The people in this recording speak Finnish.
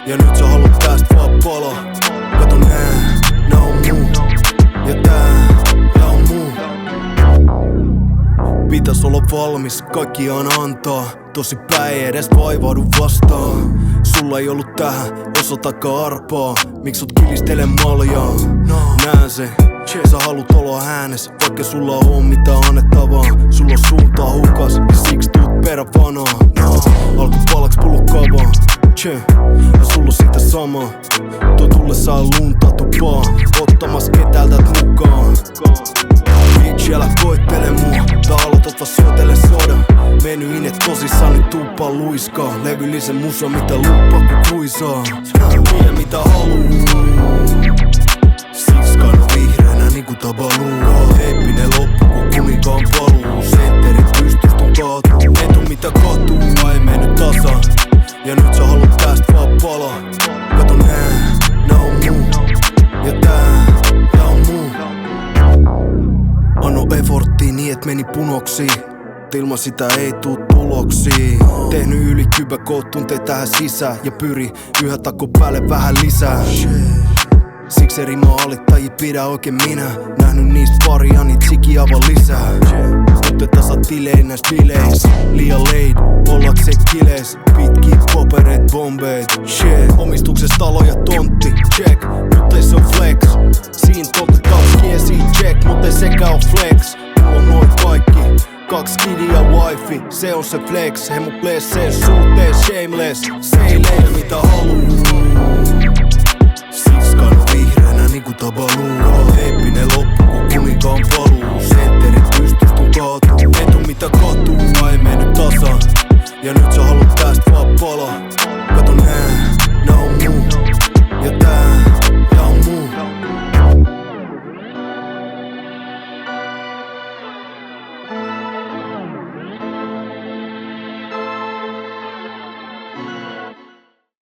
Ja nyt sä haluat tästä vaan palaa. Kato nää on muu. Ja tää on muu. Pitäis olla valmis, kaikki aina antaa. Tosi ei edes vaivaudu vastaan. Sulla ei ollut tähän, osoitakaan arpaa. Miks sut kilistele maljaa? Näen se, sä haluut olla äänes. Vaikka sulla on mitään annettavaa. Sulla on suuntaa hukas ja siksi tuut perävanaa. Alku palaks pullo kavaa. Ja sulla on sitä samaa. Tuo tulle saa lunta tupaa. Ottamas ketäältä mukaan. Bitch, älä koittele mua. Tää aloitat vaan syötele soda. Meny inet tosissaan, nyt tuuppaa luiskaa. Levyllisen musa, mitä luppaa ku kuisaa. Tiedä mitä haluu. Sixkan on vihreänä niinku tabaluu. Eeppinen loppu ku kuninkaan paluu. Sentterit pystyst on kaatuu. Ei tuu mitä katuu, ei mennyt tasaan. Ja nyt sä haluat tästä vaan palaa. Kato nää on muu. Ja tää on muu. Anno efforttiin niin et meni punoksiin. Ilman sitä ei tuu tuloksia. Tehnyt yli kybäkoot tuntee tähän sisään. Ja pyri yhä takko päälle vähän lisää. Siksi rimaa alittajia pidä oikein minä. Nähnyt niistä paria, niit siki aivan lisää. Nyt et tasa tilein näis bileis. Liian late, ollakseen kileis. Pitkiä papereet, bombeet, shit. Omistuksessa talo ja tontti, check. Mut ei se on flex. Siin totta 2 kiesiä, check. Mut ei sekään on flex. Mulla on noin kaikki. 2 kidi ja wifi, se on se flex. He mun blessee suhteen shameless. Se ei leidä mitä haluu. Sixkan on vihreänä niinku tabaluu. Eeppinen loppu ku kuninkaan paluu. Sentterit pystyst on kaatuu. Ei tuu mitä katuu, ei mennyt tasaan. Ja nyt sä haluat